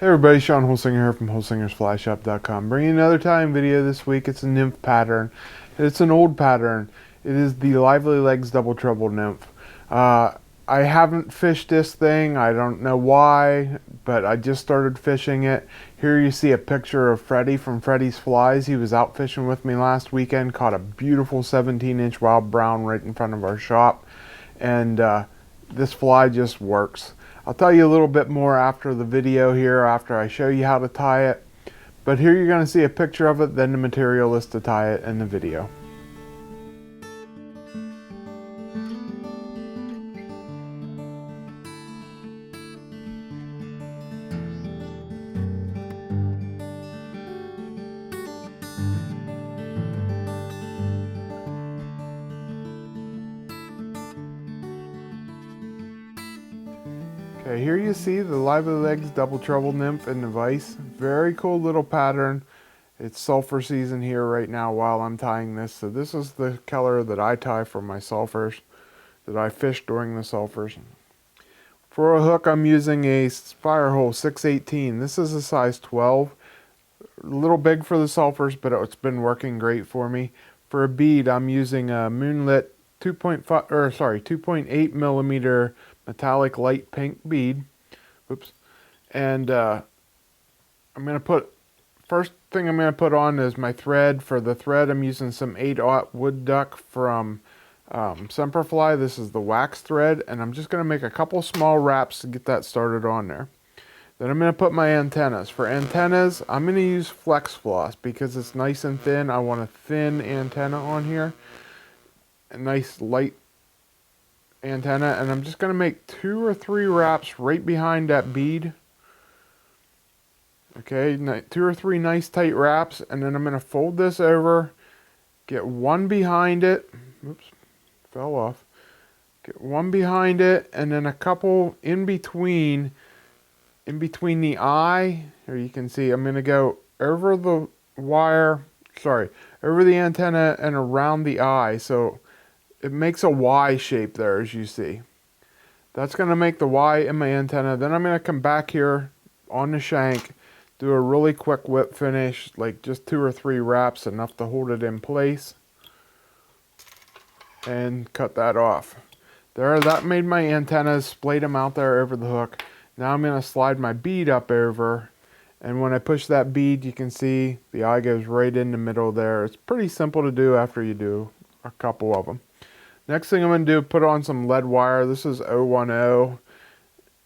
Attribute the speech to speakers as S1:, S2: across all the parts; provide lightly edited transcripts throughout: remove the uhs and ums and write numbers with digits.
S1: Hey everybody, Shawn Holsinger here from holsingersflyshop.com. Bringing another tying video this week. It's a nymph pattern. It's an old pattern. It is the Lively Legs Double Treble Nymph. I haven't fished this thing. I don't know why, but I just started fishing it. Here you see a picture of Freddie from Freddie's Flies. He was out fishing with me last weekend. Caught a beautiful 17-inch wild brown right in front of our shop. And this fly just works. I'll tell you a little bit more after the video here, after I show you how to tie it. But here you're going to see a picture of it, then the material is to tie it in the video. Okay, here you see the Lively Legs Double Treble Nymph in the vise. Very cool little pattern. It's sulfur season here right now while I'm tying this. So this is the color that I tie for my sulfurs, that I fish during the sulfurs. For a hook, I'm using a Firehole 618. This is a size 12. A little big for the sulfurs, but it's been working great for me. For a bead, I'm using a Moonlit 2.8 millimeter metallic light pink bead. Oops. And I'm going to put, first thing I'm going to put on is my thread. For the thread, I'm using some 8/0 wood duck from Semperfli. This is the wax thread, and I'm just going to make a couple small wraps to get that started on there. Then I'm going to put my antennas. For antennas, I'm going to use flex floss because it's nice and thin. I want a thin antenna on here. A nice light antenna, and I'm just going to make 2 or 3 wraps right behind that bead. Okay, 2 or 3 nice tight wraps, and then I'm going to fold this over, get one behind it. Oops, fell off. Get one behind it, and then a couple in between the eye. Here you can see I'm going to go over the wire, over the antenna and around the eye. So it makes a Y shape there, as you see. That's going to make the Y in my antenna. Then I'm going to come back here on the shank, do a really quick whip finish, like just 2 or 3 wraps, enough to hold it in place, and cut that off. There, that made my antennas, splayed them out there over the hook. Now I'm going to slide my bead up over, and when I push that bead, you can see the eye goes right in the middle there. It's pretty simple to do after you do a couple of them. Next thing I'm going to do, put on some lead wire. This is 010,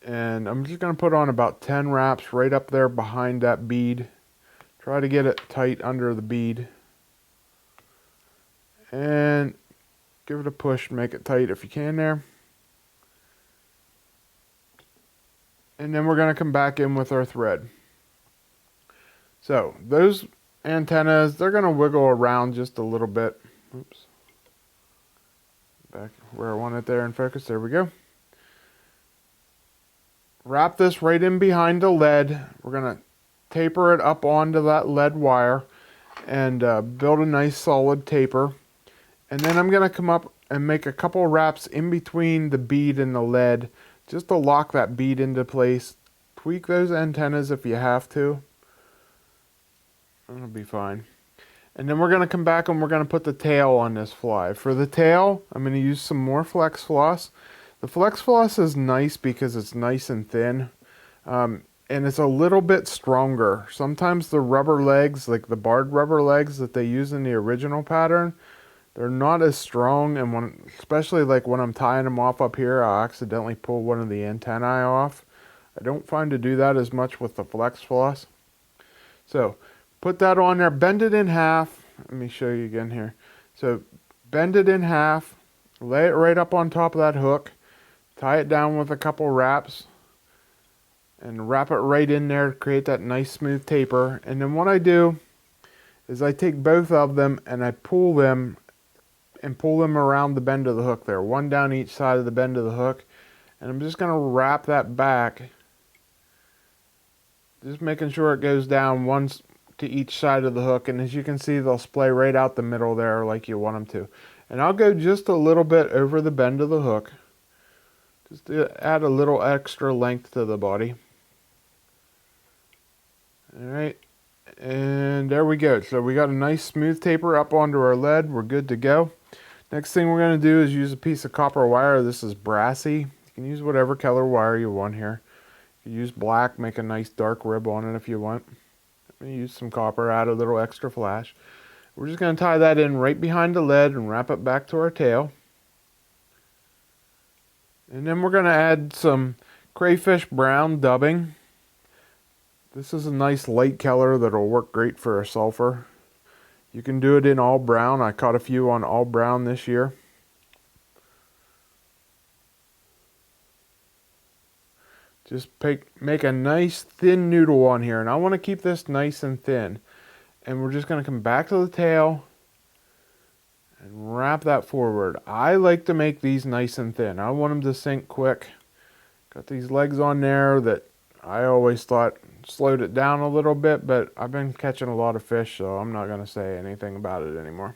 S1: and I'm just going to put on about 10 wraps right up there behind that bead. Try to get it tight under the bead, and give it a push, make it tight if you can there. And then we're going to come back in with our thread. So those antennas, they're going to wiggle around just a little bit. Oops. Back where I want it there in focus. There we go. Wrap this right in behind the lead. We're going to taper it up onto that lead wire and build a nice solid taper. And then I'm going to come up and make a couple wraps in between the bead and the lead, just to lock that bead into place. Tweak those antennas if you have to. That'll be fine. And then we're going to come back and we're going to put the tail on this fly. For the tail, I'm going to use some more flex floss. The flex floss is nice because it's nice and thin. And it's a little bit stronger. Sometimes the rubber legs, like the barred rubber legs that they use in the original pattern, they're not as strong. And especially like when I'm tying them off up here, I'll accidentally pull one of the antennae off. I don't find to do that as much with the flex floss. So put that on there, bend it in half. Let me show you again here. So bend it in half, lay it right up on top of that hook, tie it down with a couple wraps, and wrap it right in there to create that nice smooth taper. And then what I do is I take both of them and I pull them around the bend of the hook there, one down each side of the bend of the hook. And I'm just going to wrap that back, just making sure it goes down once to each side of the hook, and as you can see, they'll splay right out the middle there like you want them to. And I'll go just a little bit over the bend of the hook, just to add a little extra length to the body. Alright, and there we go. So we got a nice smooth taper up onto our lead. We're good to go. Next thing we're going to do is use a piece of copper wire. This is Brassie. You can use whatever color wire you want here. You use black, make a nice dark rib on it if you want. I'm going to use some copper, add a little extra flash. We're just going to tie that in right behind the lead and wrap it back to our tail. And then we're going to add some Crayfish brown dubbing. This is a nice light color that'll work great for a sulfur. You can do it in all brown. I caught a few on all brown this year. Just make a nice thin noodle on here. And I want to keep this nice and thin. And we're just going to come back to the tail and wrap that forward. I like to make these nice and thin. I want them to sink quick. Got these legs on there that I always thought slowed it down a little bit, but I've been catching a lot of fish, so I'm not going to say anything about it anymore.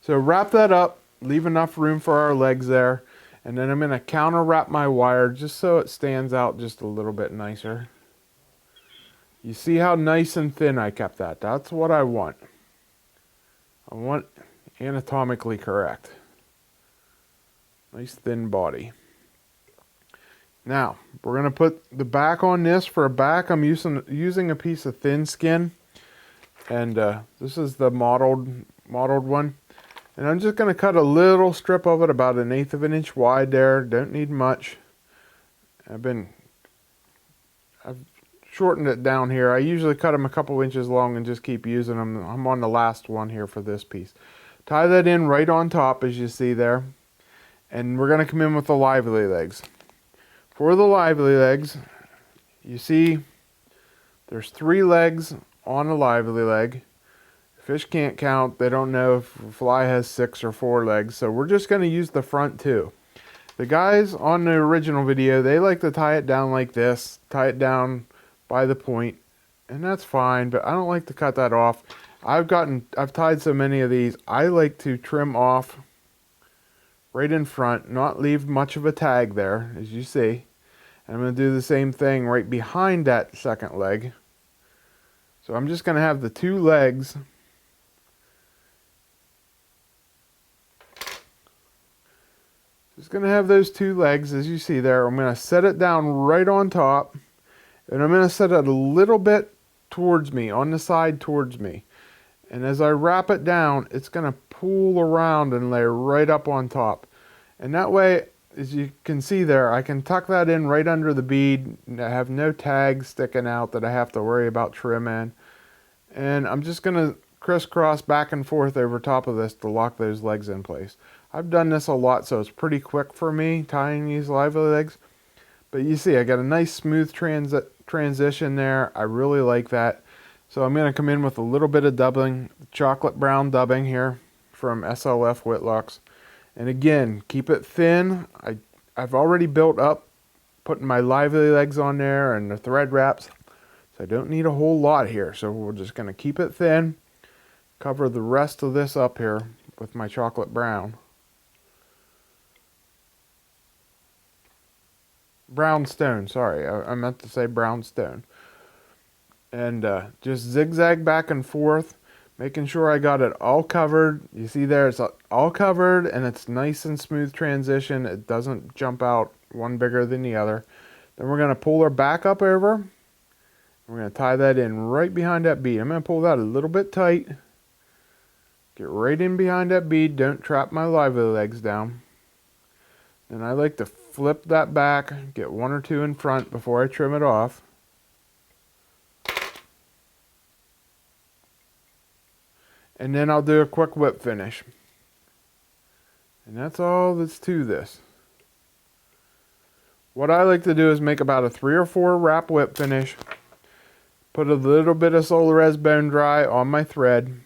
S1: So wrap that up, leave enough room for our legs there, and then I'm going to counter wrap my wire just so it stands out just a little bit nicer. You see how nice and thin I kept that? That's what I want. I want anatomically correct. Nice thin body. Now, we're going to put the back on this. For a back, I'm using a piece of thin skin. And this is the mottled one. And I'm just going to cut a little strip of it, about 1/8 of an inch wide there. Don't need much. I've shortened it down here. I usually cut them a couple inches long and just keep using them. I'm on the last one here for this piece. Tie that in right on top, as you see there. And we're going to come in with the lively legs. For the lively legs, you see there's 3 legs on a lively leg. Fish can't count. They don't know if a fly has 6 or 4 legs. So we're just going to use the front 2. The guys on the original video, they like to tie it down like this. Tie it down by the point. And that's fine, but I don't like to cut that off. I've tied so many of these. I like to trim off right in front. Not leave much of a tag there, as you see. I'm going to do the same thing right behind that second leg. So I'm just going to have the 2 legs. Just going to have those 2 legs, as you see there. I'm going to set it down right on top. And I'm going to set it a little bit towards me, on the side towards me. And as I wrap it down, it's going to pull around and lay right up on top. And that way, as you can see there, I can tuck that in right under the bead. I have no tags sticking out that I have to worry about trimming. And I'm just going to crisscross back and forth over top of this to lock those legs in place. I've done this a lot, so it's pretty quick for me tying these lively legs. But you see, I got a nice smooth transition there. I really like that. So I'm going to come in with a little bit of dubbing, chocolate brown dubbing here from SLF Whitlocks. And again, keep it thin. I've already built up putting my lively legs on there and the thread wraps. So I don't need a whole lot here. So we're just going to keep it thin. Cover the rest of this up here with my chocolate brown. Brown stone, sorry. I meant to say brown stone. And just zigzag back and forth. Making sure I got it all covered. You see there, it's all covered and it's nice and smooth transition. It doesn't jump out one bigger than the other. Then we're going to pull her back up over. We're going to tie that in right behind that bead. I'm going to pull that a little bit tight. Get right in behind that bead. Don't trap my lively legs down. And I like to flip that back, get 1 or 2 in front before I trim it off. And then I'll do a quick whip finish. And that's all that's to this. What I like to do is make about a 3 or 4 wrap whip finish. Put a little bit of Solares bone dry on my thread.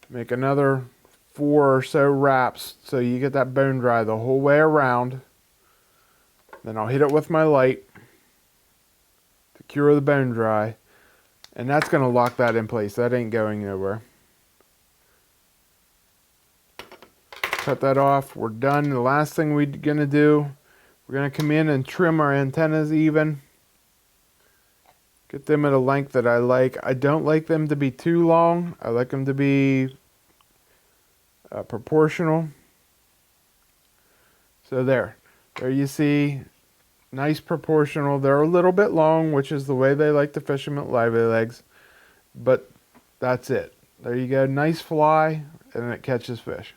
S1: Make another 4 or so wraps so you get that bone dry the whole way around. Then I'll hit it with my light to cure the bone dry. And that's going to lock that in place. That ain't going nowhere. Cut that off. We're done. The last thing we're going to do, we're going to come in and trim our antennas even. Get them at a length that I like. I don't like them to be too long. I like them to be proportional. So there you see, nice proportional. They're a little bit long, which is the way they like to fish them at lively legs, but that's it. There you go, nice fly, and it catches fish.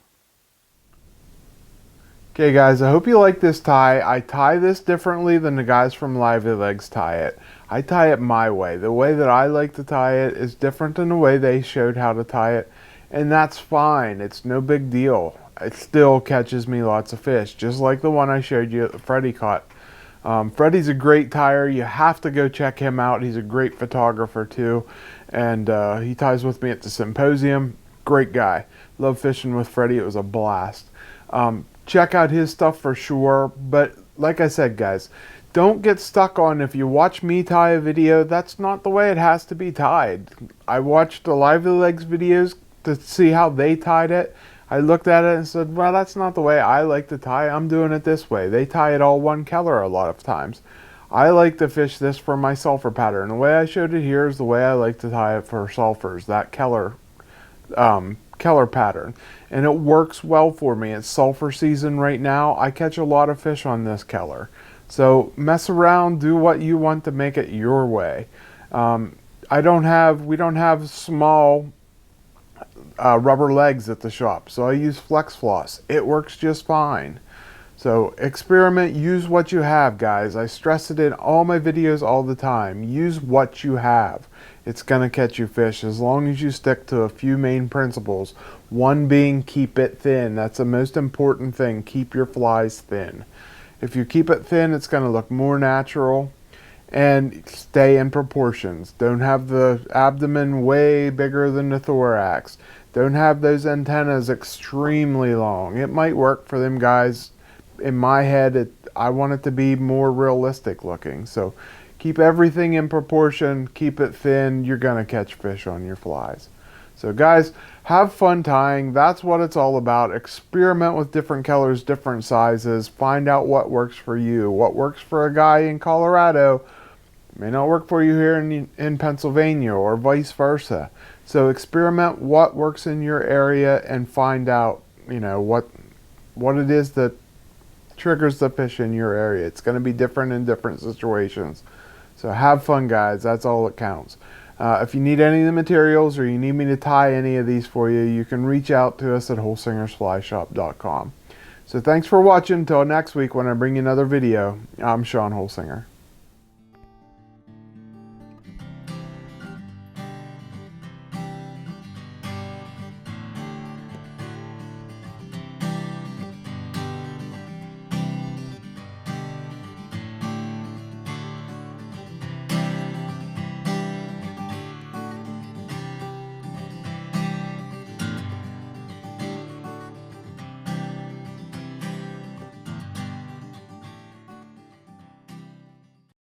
S1: Okay guys, I hope you like this tie. I tie this differently than the guys from Lively Legs tie it. I tie it my way. The way that I like to tie it is different than the way they showed how to tie it, and that's fine. It's no big deal. It still catches me lots of fish, just like the one I showed you that Freddie caught. Freddie's a great tyer. You have to go check him out. He's a great photographer too, and he ties with me at the symposium. Great guy. Love fishing with Freddie. It was a blast. Check out his stuff for sure, but like I said guys, don't get stuck on if you watch me tie a video, that's not the way it has to be tied. I watched the Lively Legs videos to see how they tied it. I looked at it and said, well, that's not the way I like to tie. I'm doing it this way. They tie it all one color a lot of times. I like to fish this for my sulfur pattern. The way I showed it here is the way I like to tie it for sulfurs, that color pattern, and it works well for me. It's sulfur season right now. I catch a lot of fish on this color, so mess around, do what you want to make it your way. We don't have small rubber legs at the shop, so I use flex floss. It works just fine. So experiment, use what you have guys. I stress it in all my videos all the time. Use what you have. It's gonna catch you fish as long as you stick to a few main principles. One being keep it thin. That's the most important thing. Keep your flies thin. If you keep it thin, it's gonna look more natural, and stay in proportions. Don't have the abdomen way bigger than the thorax. Don't have those antennas extremely long. It might work for them guys. In my head, I want it to be more realistic looking. So keep everything in proportion, keep it thin, you're gonna catch fish on your flies. So guys, have fun tying. That's what it's all about. Experiment with different colors, different sizes. Find out what works for you. What works for a guy in Colorado may not work for you here in Pennsylvania, or vice versa. So experiment what works in your area and find out, you know, what it is that triggers the fish in your area. It's going to be different in different situations. So have fun guys, that's all that counts. If you need any of the materials, or you need me to tie any of these for you, you can reach out to us at holsingersflyshop.com. So thanks for watching. Until next week when I bring you another video, I'm Shawn Holsinger.